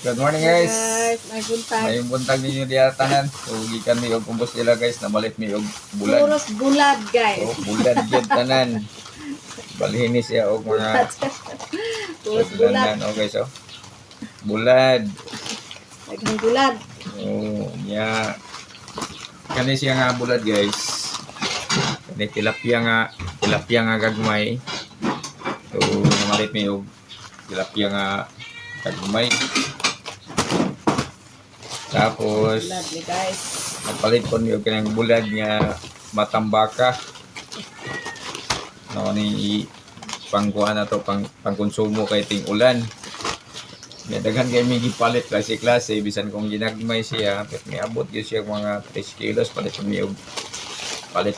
Good morning Hey guys. guys, may buntag. May buntag ninyo diya tanan. So gikan mi og kumbos nila guys, nabalit mi og bulad. Puros bulad guys. So bulad gyud tanan. Balhin ni siya og mga Puros bulad. oh guys oh. Bulad. Daghang bulad. Oh, nya. Kani siya nga bulad guys. Kani tilapia nga gagmay. So namalit mi og tilapia nga gagmay. Tapos Bulad ni guys. nagpalit ko niyo kanang bulad nga matambaka. No ni pangkuha na to pangkonsumo kay ting ulan. May daghan kay mi gipalit klase-klase bisan kung ginagmay siya, pet may abot gyud siya mga 3 kilos palit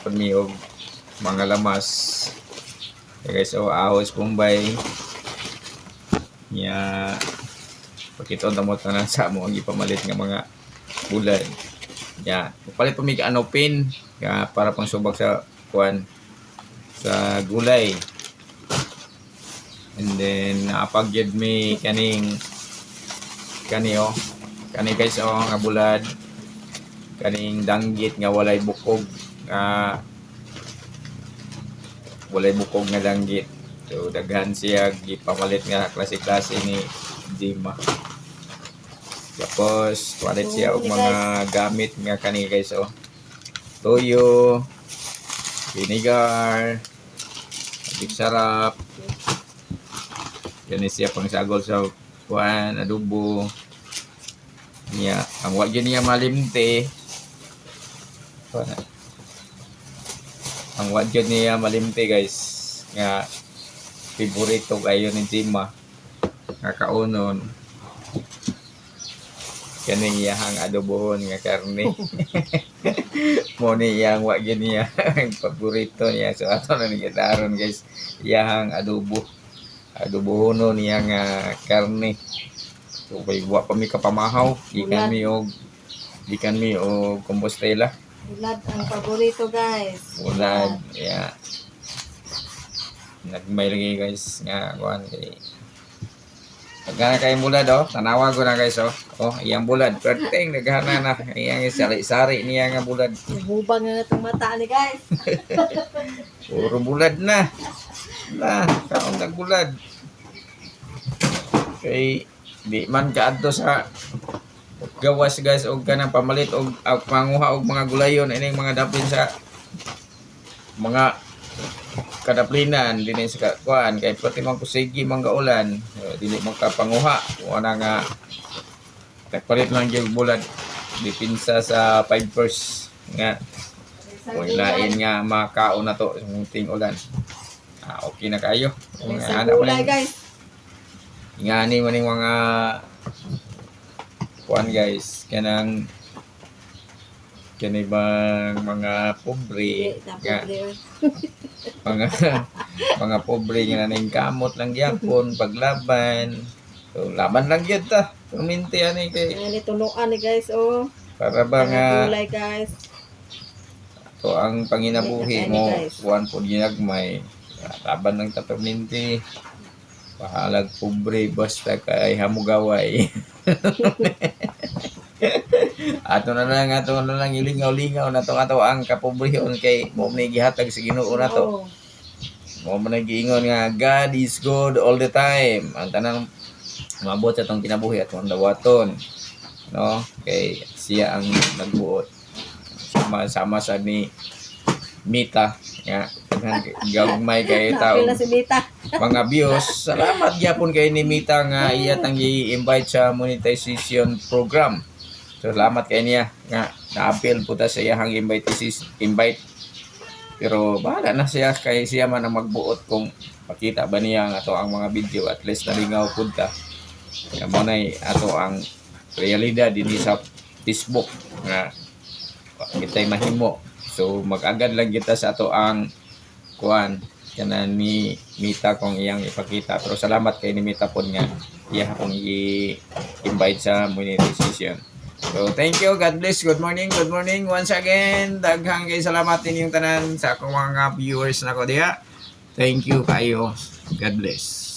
pa mi og mga lamas. Okay, guys, so ahos kumbay. Nya pakita na mo tanan sa mo ang ipamalit nga mga bulad. Ya, palit pa mi ano pin nga para pang subak sa kuan sa gulay. And then napagyud mi kani guys nga bulad kaning danggit nga walay bukog nga danggit. So daghan siya gipamalit nga klase-klase ni Dima. Tapos palit siya og mga gamit nga kani guys toyo, vinegar, big sarap. Yan siya pang sagol sa kuan adobo niya. Ang wag niya malimte. Ang wag niya malimte guys nga favorito kayo ni Dima nga kaunon kaning iyahang adobohon nga karne. Mo ni iyang wag niya paborito niya, so ato na ni gitaron guys iyahang adobohono niya nga karne. So kay wa pa mi kapamahaw gikan mi og compostela. Bulad ang paborito guys. Bulad, yeah. Nagmay lagi guys nga kuan kay Nagana kay bulad tanawa ko na guys Oh, iyang bulad. Perting naghana na iyang sari-sari niya nga bulad. Hubang nga itong mata ni guys. Puro bulad na. Kaon nagbulad. Kay di man kaadto sa gawas guys og kanang pamalit og panguha og mga gulayon ining mga dapin sa mga kadaplinan dinhi sa kuan kay pati man kusigi man gaulan dili man ka panguha wala nga nagpalit lang gyud bulad dipinsa sa 5 pers nga kung lain nga makaon na to sa munting ulan. Okay na kayo Sa gulay guys. ingani man ning mga kuan guys kanang kani bang mga pobre nga mga pobre nga naning kamot lang gyapon paglaban. So laban lang gyud ta kuminti ani kay Ani tunuan ni guys para ba nga gulay guys. to ang panginabuhi mo kuan pud ginagmay laban lang ta kuminti pahalag pobre basta kay hamugaway. ato na lang ilingaw-lingaw na to ang kapobrehon kay mo ni gihatag sa Ginoo na to. Mo man giingon nga God is good all the time. Ang tanang maabot sa tong kinabuhi at ang dawaton. No? Kay siya ang nagbuot. Sama sa ni Mita nga gagmay kay tao. Napila si Mita. Mga views, salamat gyapon kay ni Mita nga iya tang i-invite sa monetization program. So salamat kay niya nga na-appeal po ta sa iyang invite. Pero bahala na siya kay siya man ang magbuot kung pakita ba niya nga ato ang mga video at least nalingaw pud ta. Kaya mo nay ato ang realidad dinhi sa Facebook nga kitay mahimo. So mag-agad lang kita sa ato ang kuan kana ni Mita kung iyang ipakita. Pero salamat kay ni Mita pod nga iya akong i-invite sa monetization. So thank you, God bless, good morning once again. Daghang kay salamat ninyong tanan sa akong mga viewers nako diha. Thank you kayo, God bless.